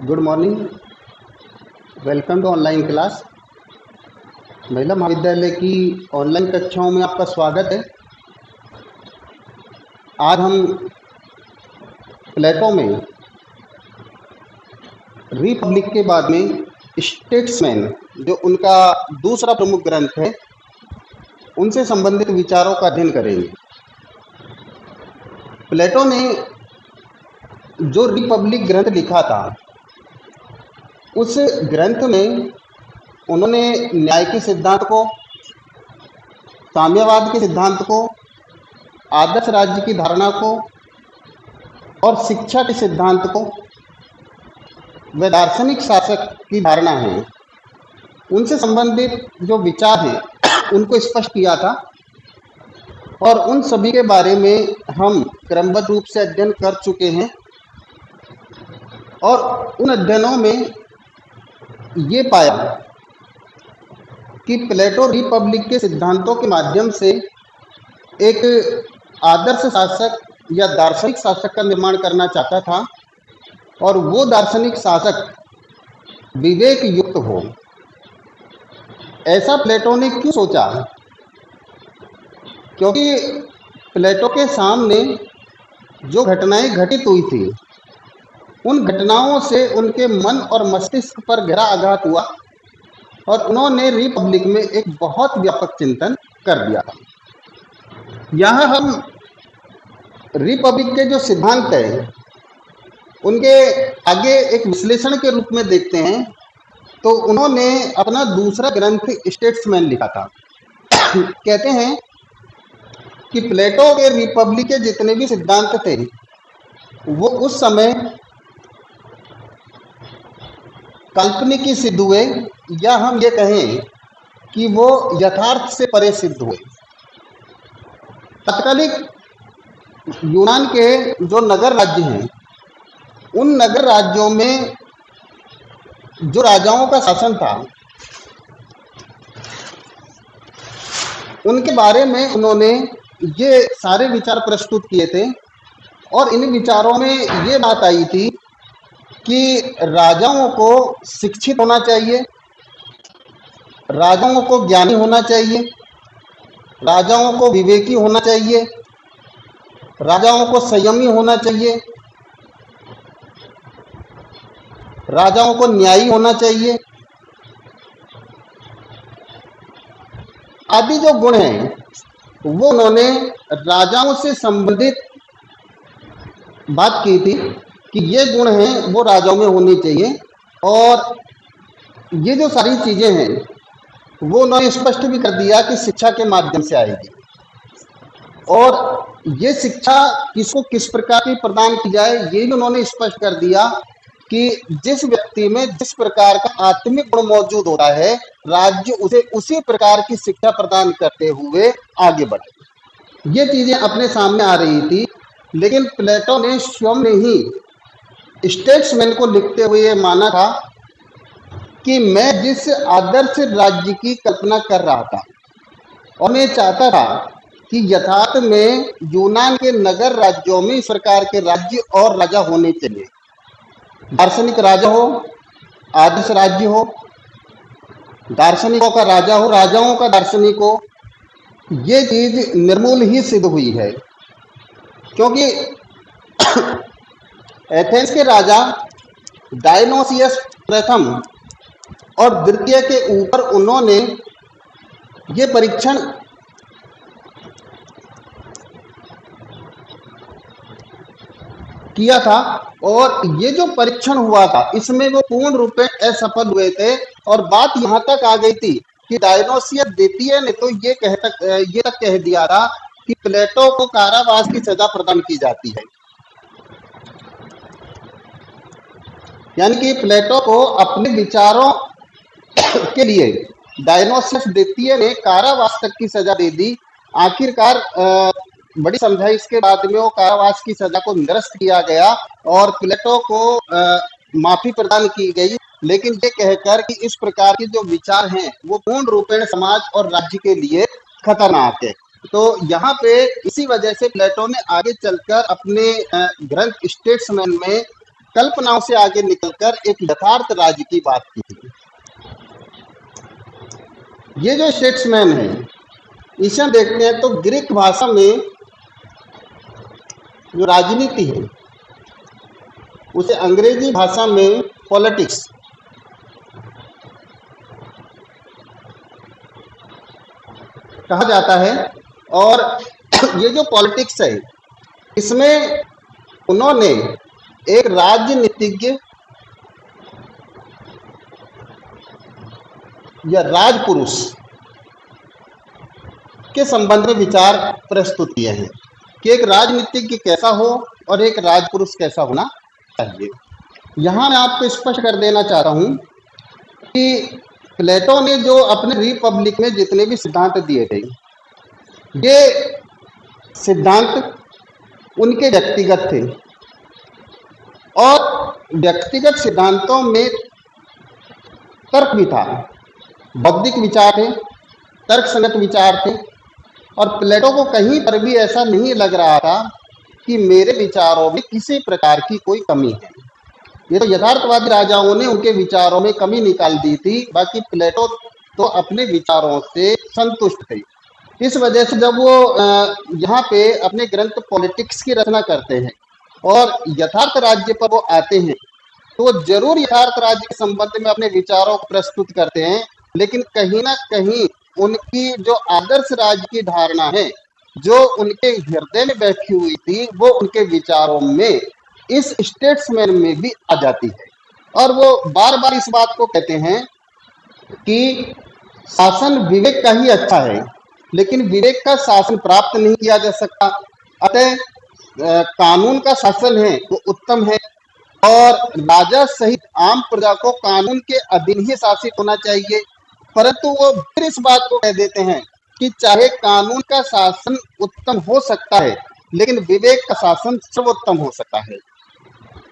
Good morning. Welcome to online class. महिला महाविद्यालय की ऑनलाइन कक्षाओं में आपका स्वागत है। आज हम प्लेटो में रिपब्लिक के बाद में स्टेट्समैन, जो उनका दूसरा प्रमुख ग्रंथ है, उनसे संबंधित विचारों का अध्ययन करेंगे। प्लेटो ने जो रिपब्लिक ग्रंथ लिखा था, उस ग्रंथ में उन्होंने न्याय के सिद्धांत को, साम्यवाद के सिद्धांत को, आदर्श राज्य की धारणा को और शिक्षा के सिद्धांत को व दार्शनिक शासक की धारणा है, उनसे संबंधित जो विचार हैं उनको स्पष्ट किया था। और उन सभी के बारे में हम क्रमबद्ध रूप से अध्ययन कर चुके हैं। और उन अध्ययनों में ये पाया कि प्लेटो रिपब्लिक के सिद्धांतों के माध्यम से एक आदर्श शासक या दार्शनिक शासक का निर्माण करना चाहता था, और वो दार्शनिक शासक विवेक युक्त हो। ऐसा प्लेटो ने क्यों सोचा? क्योंकि प्लेटो के सामने जो घटनाएं घटित हुई थी, उन घटनाओं से उनके मन और मस्तिष्क पर गहरा आघात हुआ और उन्होंने रिपब्लिक में एक बहुत व्यापक चिंतन कर दिया था। यहाँ हम रिपब्लिक के जो सिद्धांत हैं उनके आगे एक विश्लेषण के रूप में देखते हैं। तो उन्होंने अपना दूसरा ग्रंथ स्टेट्समैन लिखा था। कहते हैं कि प्लेटो के रिपब्लिक के जितने भी सिद्धांत थे वो उस समय काल्पनिक ही सिद्ध हुए, या हम ये कहें कि वो यथार्थ से परे सिद्ध हुए। तत्कालिक यूनान के जो नगर राज्य हैं, उन नगर राज्यों में जो राजाओं का शासन था, उनके बारे में उन्होंने ये सारे विचार प्रस्तुत किए थे। और इन विचारों में ये बात आई थी कि राजाओं को शिक्षित होना चाहिए, राजाओं को ज्ञानी होना चाहिए, राजाओं को विवेकी होना चाहिए, राजाओं को संयमी होना चाहिए, राजाओं को न्यायी होना चाहिए, आदि जो गुण हैं वो उन्होंने राजाओं से संबंधित बात की थी कि ये गुण हैं वो राजाओं में होनी चाहिए। और ये जो सारी चीजें हैं वो उन्होंने स्पष्ट भी कर दिया कि शिक्षा के माध्यम से आएगी। और ये शिक्षा किसको किस प्रकार की प्रदान की जाए, ये भी उन्होंने स्पष्ट कर दिया कि जिस व्यक्ति में जिस प्रकार का आत्मिक गुण मौजूद होता है, राज्य उसे उसी प्रकार की शिक्षा प्रदान करते हुए आगे बढ़े। ये चीजें अपने सामने आ रही थी, लेकिन प्लेटो ने स्वयं ने ही स्टेट्समैन को लिखते हुए ये माना था कि मैं जिस आदर्श राज्य की कल्पना कर रहा था और मैं चाहता था कि यथार्थ में यूनान के नगर राज्यों में इस प्रकार के राज्य और राजा होने चाहिए। दार्शनिक राजा हो, आदर्श राज्य हो, दार्शनिकों का राजा हो, राजाओं का दार्शनिक हो। ये चीज निर्मूल ही सिद्ध हुई है, क्योंकि एथेंस के राजा डायनोसियस प्रथम और द्वितीय के ऊपर उन्होंने ये परीक्षण किया था, और ये जो परीक्षण हुआ था इसमें वो पूर्ण रूप में असफल हुए थे। और बात यहाँ तक आ गई थी कि डायनोसियस द्वितीय ने तो ये तक कह दिया था कि प्लेटो को कारावास की सजा प्रदान की जाती है। यानी कि प्लेटो को अपने विचारों के लिए डायनोसियस द्वितीय ने कारावास तक की सजा दे दी। आखिरकार बड़ी समझाइश के बाद में वो कारावास की सजा को निरस्त किया गया और प्लेटो को माफी प्रदान की गई, लेकिन ये कहकर कि इस प्रकार के जो विचार हैं वो पूर्ण रूपेण समाज और राज्य के लिए खतरनाक है। तो यहाँ पे इसी वजह से प्लेटो ने आगे चलकर अपने ग्रंथ स्टेट्समैन में कल्पनाओं से आगे निकलकर एक यथार्थ राज्य की बात की थी। ये जो स्टेट्समैन है, इसे हम देखते हैं तो ग्रीक भाषा में जो राजनीति है उसे अंग्रेजी भाषा में पॉलिटिक्स कहा जाता है। और ये जो पॉलिटिक्स है, इसमें उन्होंने एक राजनीतिज्ञ या राजपुरुष के संबंध में विचार प्रस्तुत किए हैं कि एक राजनीतिज्ञ कैसा हो और एक राजपुरुष कैसा होना चाहिए। यहाँ मैं आपको स्पष्ट कर देना चाह रहा हूँ कि प्लेटो ने जो अपने रिपब्लिक में जितने भी सिद्धांत दिए थे, ये सिद्धांत उनके व्यक्तिगत थे और व्यक्तिगत सिद्धांतों में तर्क भी था, बौद्धिक विचार थे, तर्कसंगत विचार थे। और प्लेटो को कहीं पर भी ऐसा नहीं लग रहा था कि मेरे विचारों में किसी प्रकार की कोई कमी है। ये तो यथार्थवादी राजाओं ने उनके विचारों में कमी निकाल दी थी, बाकी प्लेटो तो अपने विचारों से संतुष्ट थे। इस वजह से जब वो यहाँ पे अपने ग्रंथ पॉलिटिक्स की रचना करते हैं और यथार्थ राज्य पर वो आते हैं, तो वो जरूर यथार्थ राज्य के संबंध में अपने विचारों को प्रस्तुत करते हैं, लेकिन कहीं ना कहीं उनकी जो आदर्श राज्य की धारणा है, जो उनके हृदय में बैठी हुई थी, वो उनके विचारों में इस स्टेट्समैन में भी आ जाती है। और वो बार बार इस बात को कहते हैं कि शासन विवेक का ही अच्छा है, लेकिन विवेक का शासन प्राप्त नहीं किया जा सकता। अतः कानून का शासन है वो उत्तम है और राजा सहित आम प्रजा को कानून के अधीन ही शासित होना चाहिए। परंतु वो फिर इस बात को कह देते हैं कि चाहे कानून का शासन उत्तम हो सकता है, लेकिन विवेक का शासन सर्वोत्तम हो सकता है।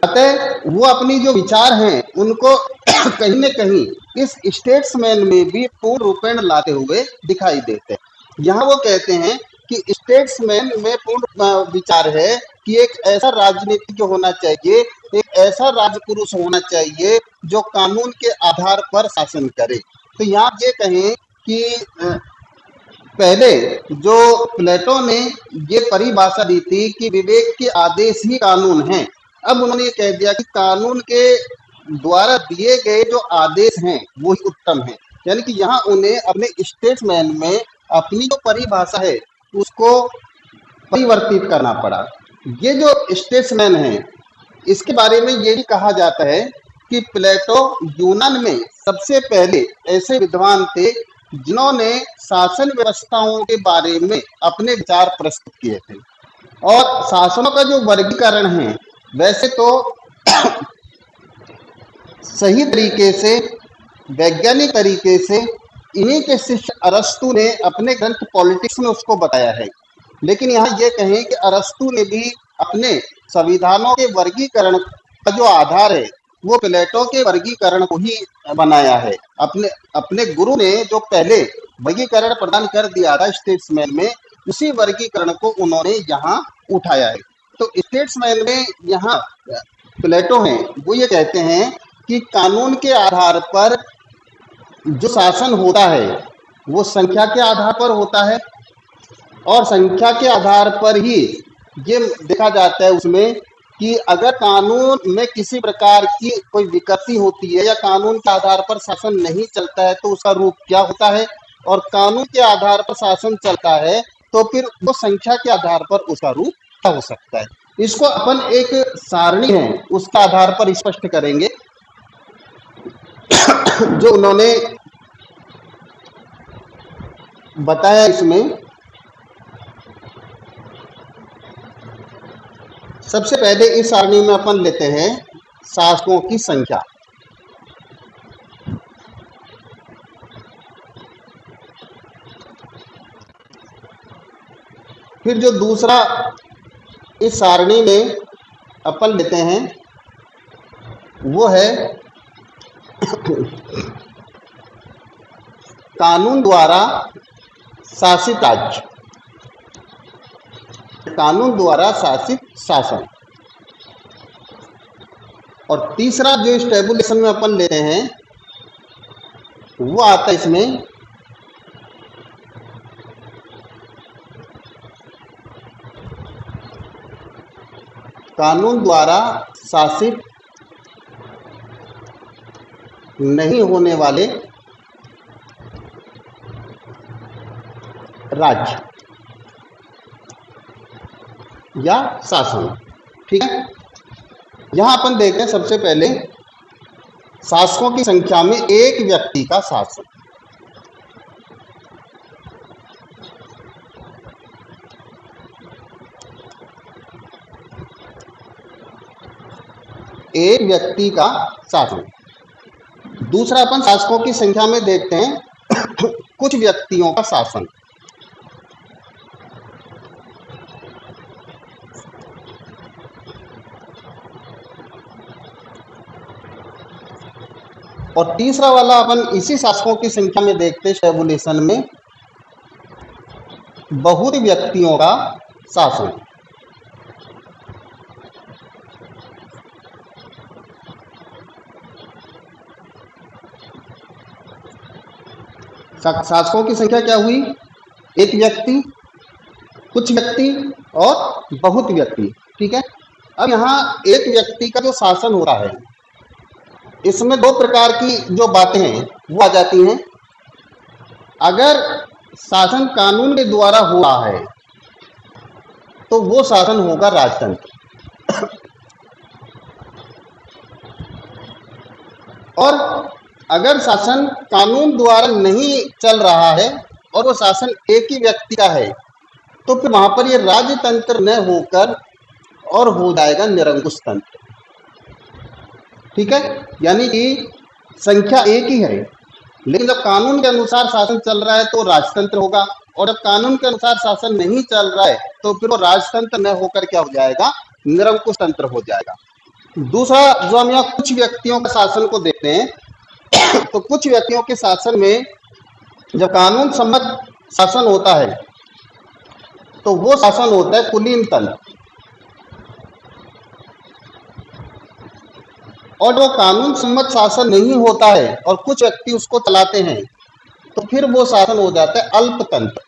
अतः वो अपनी जो विचार हैं उनको कहीं न कहीं इस स्टेट्समैन में भी पूर्ण रूपेण लाते हुए दिखाई देते हैं। यहाँ वो कहते हैं कि स्टेट्समैन में पूर्ण विचार है कि एक ऐसा राजनीतिज्ञ होना चाहिए, एक ऐसा राजपुरुष होना चाहिए जो कानून के आधार पर शासन करे। तो यहाँ ये कहें कि पहले जो प्लेटो ने ये परिभाषा दी थी कि विवेक के आदेश ही कानून हैं, अब उन्होंने ये कह दिया कि कानून के द्वारा दिए गए जो आदेश हैं वही उत्तम है। यानी कि यहाँ उन्हें अपने स्टेट्समैन में अपनी जो परिभाषा है उसको परिवर्तित करना पड़ा। ये जो स्टेट्समैन है, इसके बारे में ये भी कहा जाता है कि प्लेटो यूनान में सबसे पहले ऐसे विद्वान थे जिन्होंने शासन व्यवस्थाओं के बारे में अपने विचार प्रस्तुत किए थे। और शासनों का जो वर्गीकरण है, वैसे तो सही तरीके से, वैज्ञानिक तरीके से इन्हीं के शिष्य अरस्तु ने अपने ग्रंथ पॉलिटिक्स में उसको बताया है। लेकिन यहाँ ये कहें कि अरस्तु ने भी अपने संविधानों के वर्गीकरण का जो आधार है वो प्लेटो के वर्गीकरण को ही बनाया है। अपने गुरु ने जो पहले वर्गीकरण प्रदान कर दिया था स्टेट्समैन में, उसी वर्गीकरण को उन्होंने यहाँ उठाया है। तो स्टेट्समैन में यहाँ प्लेटो हैं वो ये कहते हैं कि कानून के आधार पर जो शासन होता है वो संख्या के आधार पर होता है और संख्या के आधार पर ही ये देखा जाता है उसमें कि अगर कानून में किसी प्रकार की कोई विकृति होती है या कानून के आधार पर शासन नहीं चलता है तो उसका रूप क्या होता है, और कानून के आधार पर शासन चलता है तो फिर वो संख्या के आधार पर उसका रूप क्या हो सकता है। इसको अपन एक सारणी है उसके आधार पर स्पष्ट करेंगे जो उन्होंने बताया। इसमें सबसे पहले इस सारणी में अपन लेते हैं शासकों की संख्या। फिर जो दूसरा इस सारणी में अपन लेते हैं वो है कानून द्वारा शासित राज्य, कानून द्वारा शासित शासन। और तीसरा जो इस टेबुलेशन में अपन लेते हैं वो आता है इसमें कानून द्वारा शासित नहीं होने वाले राज्य या शासन। ठीक है, यहां अपन देखते हैं सबसे पहले शासकों की संख्या में एक व्यक्ति का शासन। एक व्यक्ति का शासन। दूसरा अपन शासकों की संख्या में देखते हैं कुछ व्यक्तियों का शासन। और तीसरा वाला अपन इसी शासकों की संख्या में देखते हैं टेबुलेशन में बहुत व्यक्तियों का शासन। शासकों की संख्या क्या हुई? एक व्यक्ति, कुछ व्यक्ति और बहुत व्यक्ति। ठीक है, अब यहाँ एक व्यक्ति का जो शासन हो रहा है इसमें दो प्रकार की जो बातें हैं वो आ जाती हैं। अगर शासन कानून के द्वारा हो रहा है तो वो शासन होगा राजतंत्र, और अगर शासन कानून द्वारा नहीं चल रहा है और वो शासन एक ही व्यक्ति का है तो फिर वहां पर ये राजतंत्र न होकर और हो जाएगा निरंकुश तंत्र। ठीक है, यानी कि संख्या एक ही है लेकिन जब कानून के अनुसार शासन चल रहा है तो राजतंत्र होगा, और जब कानून के अनुसार शासन नहीं चल रहा है तो फिर वो राजतंत्र न होकर क्या हो जाएगा? निरंकुश तंत्र हो जाएगा। दूसरा जो हम यहाँ कुछ व्यक्तियों के शासन को देखते हैं तो कुछ व्यक्तियों के शासन में जब कानून सम्मत शासन होता है तो वो शासन होता है कुलीन तंत्र, और जो कानून सम्मत शासन नहीं होता है और कुछ व्यक्ति उसको चलाते हैं तो फिर वो शासन हो जाता है अल्पतंत्र।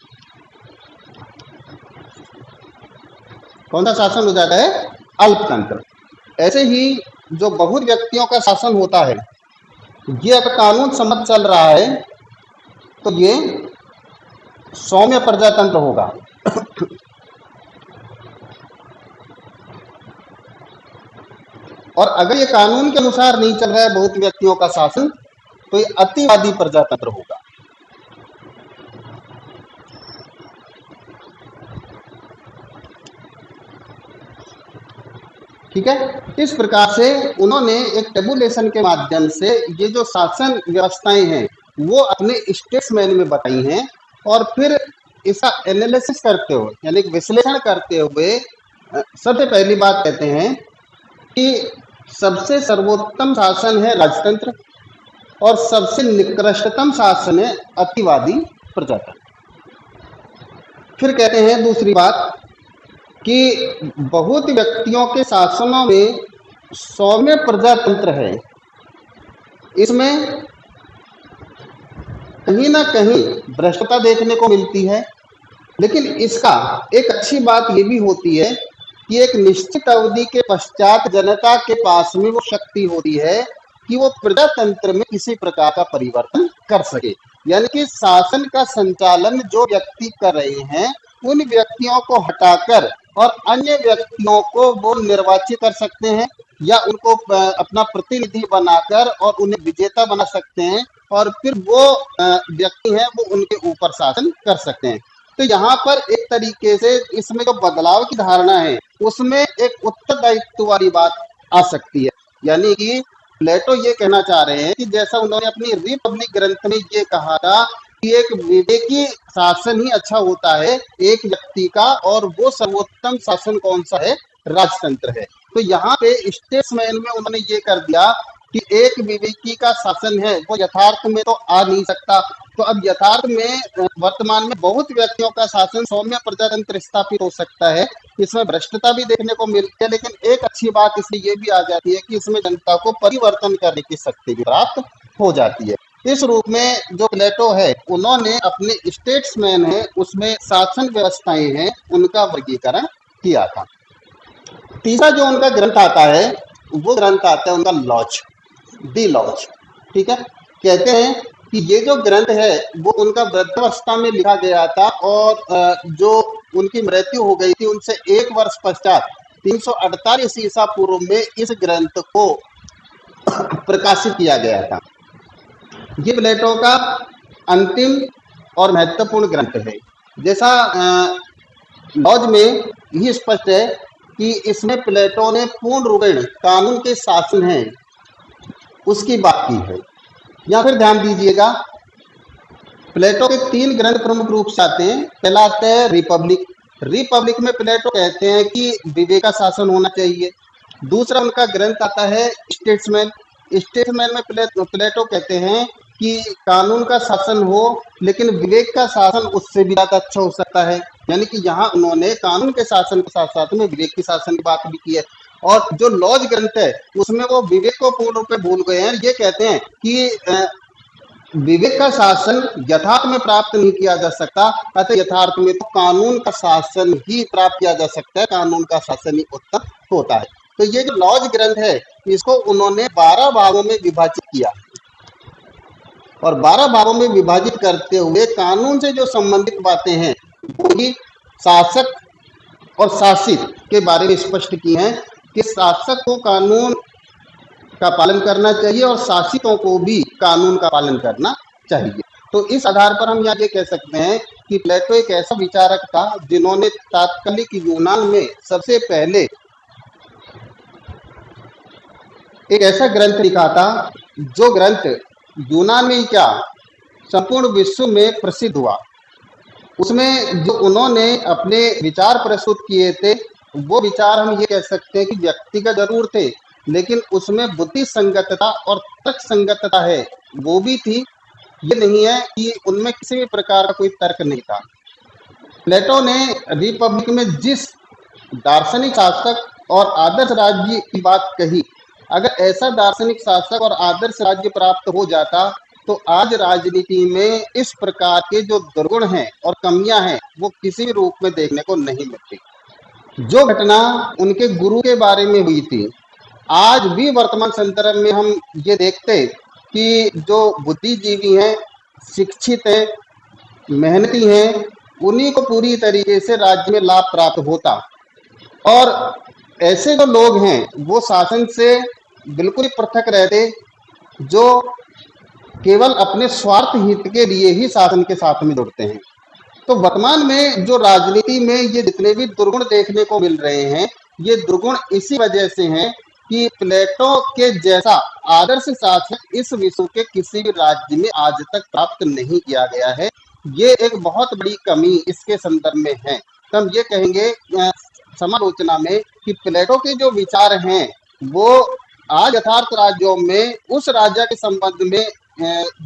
कौन सा शासन हो जाता है? अल्पतंत्र। ऐसे ही जो बहुत व्यक्तियों का शासन होता है ये अगर कानून सम्मत चल रहा है तो ये सौम्य प्रजातंत्र होगा। और अगर ये कानून के अनुसार नहीं चल रहा है बहुत व्यक्तियों का शासन तो ये अतिवादी प्रजातंत्र होगा। ठीक है, इस प्रकार से उन्होंने एक टेबुलेशन के माध्यम से ये जो शासन व्यवस्थाएं हैं वो अपने स्टेट्समैन में बताई हैं, और फिर इसका एनालिसिस करते हुए यानी विश्लेषण करते हुए सबसे पहली बात कहते हैं कि सबसे सर्वोत्तम शासन है राजतंत्र और सबसे निकृष्टतम शासन है अतिवादी प्रजातंत्र। फिर कहते हैं दूसरी बात कि बहुत व्यक्तियों के शासनों में सौम्य प्रजातंत्र है, इसमें कहीं ना कहीं भ्रष्टता देखने को मिलती है, लेकिन इसका एक अच्छी बात ये भी होती है कि एक निश्चित अवधि के पश्चात जनता के पास में वो शक्ति होती है कि वो प्रजातंत्र में किसी प्रकार का परिवर्तन कर सके। यानी कि शासन का संचालन जो व्यक्ति कर रहे हैं उन व्यक्तियों को हटाकर और अन्य व्यक्तियों को वो निर्वाचित कर सकते हैं या उनको अपना प्रतिनिधि बनाकर और उन्हें विजेता बना सकते हैं, और फिर वो व्यक्ति हैं वो उनके ऊपर शासन कर सकते हैं। तो यहाँ पर एक तरीके से इसमें जो बदलाव की धारणा है उसमें एक उत्तरदायित्व वाली बात आ सकती है। यानी कि प्लेटो ये कहना चाह रहे हैं कि जैसा उन्होंने अपनी रिपब्लिक ग्रंथ में ये कहा था कि एक विवेकी शासन ही अच्छा होता है एक व्यक्ति का, और वो सर्वोत्तम शासन कौन सा है? राजतंत्र है। तो यहाँ पे स्टेट्समैन में उन्होंने ये कर दिया कि एक विवेकी का शासन है वो यथार्थ में तो आ नहीं सकता। तो अब यथार्थ में वर्तमान में बहुत व्यक्तियों का शासन सौम्य प्रजातंत्र स्थापित हो सकता है, इसमें भ्रष्टता भी देखने को मिलती है, लेकिन एक अच्छी बात इसमें ये भी आ जाती है कि इसमें जनता को परिवर्तन करने की शक्ति भी प्राप्त हो जाती है। इस रूप में जो प्लेटो है उन्होंने अपने स्टेट्समैन है उसमें शासन व्यवस्थाएं हैं उनका वर्गीकरण किया था। तीसरा जो उनका ग्रंथ आता है वो ग्रंथ आता है उनका लॉज, दी लॉज। ठीक है, कहते हैं कि ये जो ग्रंथ है वो उनका वृद्धावस्था में लिखा गया था और जो उनकी मृत्यु हो गई थी उनसे 1 वर्ष पश्चात 348 ईसा पूर्व में इस ग्रंथ को प्रकाशित किया गया था। ये प्लेटो का अंतिम और महत्वपूर्ण ग्रंथ है। जैसा लॉज में यही स्पष्ट है कि इसमें प्लेटो ने पूर्ण रूपेण कानून के शासन है उसकी बात की है। या फिर ध्यान दीजिएगा, प्लेटो के 3 ग्रंथ प्रमुख रूप से आते हैं। पहला आता है रिपब्लिक। रिपब्लिक में प्लेटो कहते हैं कि विवेक का शासन होना चाहिए। दूसरा उनका ग्रंथ आता है स्टेट्समैन। स्टेट्समैन में प्लेटो कहते हैं कि कानून का शासन हो लेकिन विवेक का शासन उससे भी ज्यादा अच्छा हो सकता है। यानी कि यहाँ उन्होंने कानून के शासन के साथ साथ में विवेक के शासन की बात भी की है। और जो लॉज ग्रंथ है उसमें वो विवेक को पूर्ण रूप में भूल गए हैं। ये कहते हैं कि विवेक का शासन यथार्थ में प्राप्त नहीं किया जा सकता, अतः यथार्थ में तो कानून का शासन ही प्राप्त किया जा सकता है, कानून का शासन ही उत्तम होता है। तो ये जो लॉज ग्रंथ है इसको उन्होंने 12 भागों में विभाजित किया और 12 भागों में विभाजित करते हुए कानून से जो संबंधित बातें हैं वही शासक और शासित के बारे में स्पष्ट की हैं कि शासक को कानून का पालन करना चाहिए और शासितों को भी कानून का पालन करना चाहिए। तो इस आधार पर हम यहाँ ये कह सकते हैं कि प्लेटो एक ऐसा विचारक था जिन्होंने तात्कालिक यूनान में सबसे पहले एक ऐसा ग्रंथ लिखा था जो ग्रंथ यूनान में ही क्या संपूर्ण विश्व में प्रसिद्ध हुआ। उसमें जो उन्होंने अपने विचार प्रस्तुत किए थे वो विचार हम ये कह सकते हैं कि व्यक्तिगत जरूर थे लेकिन उसमें बुद्धि संगतता और तर्क संगतता है वो भी थी। ये नहीं है कि उनमें किसी भी प्रकार का कोई तर्क नहीं था। प्लेटो ने रिपब्लिक में जिस दार्शनिक शासक और आदर्श राज्य की बात कही, अगर ऐसा दार्शनिक शासक और आदर्श राज्य प्राप्त हो जाता तो आज राजनीति में इस प्रकार के जो दुर्गुण हैं और कमियां हैं वो किसी भी रूप में देखने को नहीं मिलती। जो घटना उनके गुरु के बारे में हुई थी आज भी वर्तमान संदर्भ में हम ये देखते कि जो बुद्धिजीवी हैं, शिक्षित हैं, मेहनती हैं, उन्हीं को पूरी तरीके से राज्य में लाभ प्राप्त होता और ऐसे जो लोग हैं वो शासन से बिल्कुल ही पृथक रहते जो केवल अपने स्वार्थ हित के लिए ही शासन के साथ में जुड़ते हैं। तो वर्तमान में जो राजनीति में ये जितने भी दुर्गुण देखने को मिल रहे हैं ये दुर्गुण इसी वजह से हैं कि प्लेटो के जैसा आदर्श शासक इस विश्व के किसी भी राज्य में आज तक प्राप्त नहीं किया गया है। ये एक बहुत बड़ी कमी इसके संदर्भ में है। तो हम ये कहेंगे समालोचना में कि प्लेटो के जो विचार हैं वो आज यथार्थ राज्यों में उस राज्य के संबंध में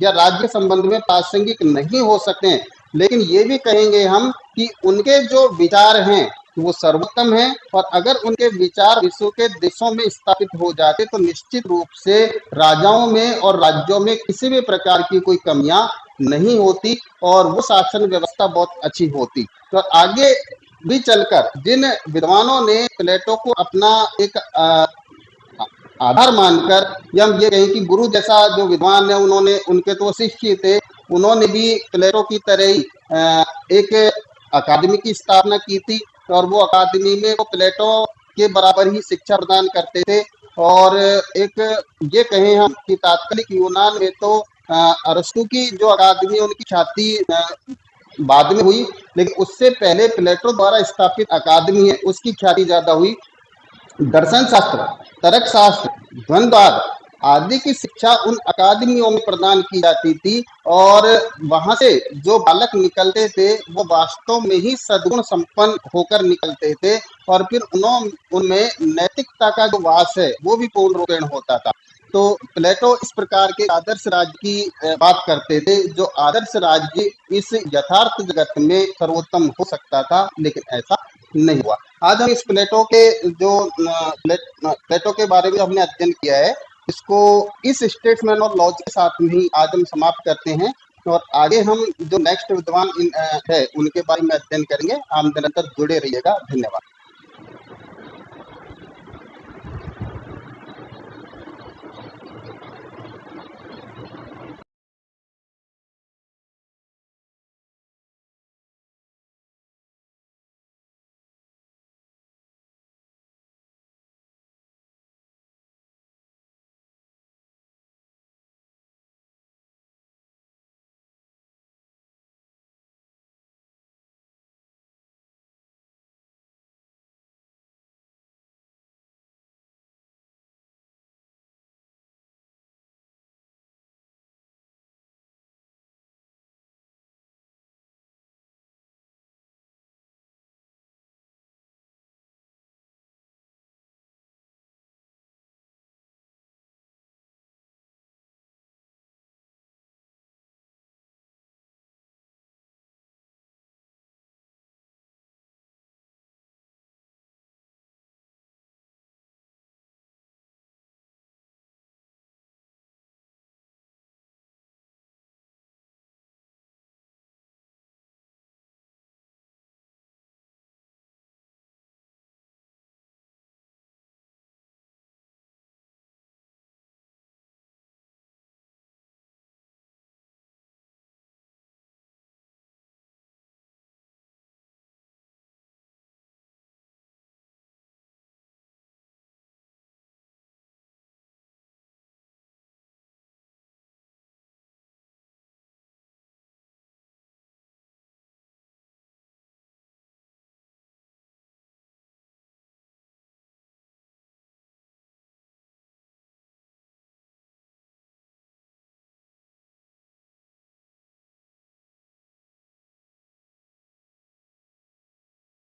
या राज्य के संबंध में प्रासंगिक नहीं हो सकते हैं, लेकिन ये भी कहेंगे हम कि उनके जो विचार हैं वो सर्वोत्तम है और अगर उनके विचार विश्व के देशों में स्थापित हो जाते तो निश्चित रूप से राजाओं में और राज्यों में किसी भी प्रकार की कोई कमियां नहीं होती और वो शासन व्यवस्था बहुत अच्छी होती। तो आगे भी चलकर जिन विद्वानों ने प्लेटो को अपना एक आधार मानकर या हम ये कहें कि गुरु जैसा जो विद्वान है उन्होंने उनके तो शिष्य थे, उन्होंने भी प्लेटो की तरह ही एक अकादमी की स्थापना की थी और वो अकादमी में वो प्लेटो के बराबर ही शिक्षा प्रदान करते थे। और एक ये कहें हम कि तात्कालिक यूनान में तो अरस्तु की जो अकादमी उनकी ख्याति बाद में हुई, लेकिन उससे पहले प्लेटो द्वारा स्थापित अकादमी है उसकी ख्याति ज्यादा हुई। दर्शन शास्त्र, तर्क शास्त्र, द्वंद्वाद आदि की शिक्षा उन अकादमियों में प्रदान की जाती थी और वहां से जो बालक निकलते थे वो वास्तव में ही सद्गुण संपन्न होकर निकलते थे और फिर उनमें नैतिकता का जो वास है वो भी पूर्ण रूपेण होता था। तो प्लेटो इस प्रकार के आदर्श राज्य की बात करते थे, जो आदर्श राज्य इस यथार्थ जगत में सर्वोत्तम हो सकता था, लेकिन ऐसा नहीं हुआ। आज हम इस प्लेटो के जो प्लेटो के बारे में हमने अध्ययन किया है, इसको इस स्टेट्समैन और लॉज के साथ में ही आज हम समाप्त करते हैं, और आगे हम जो नेक्स्ट विद्वान है उनके बारे में अध्ययन करेंगे। आप निरंतर जुड़े रहिएगा। धन्यवाद।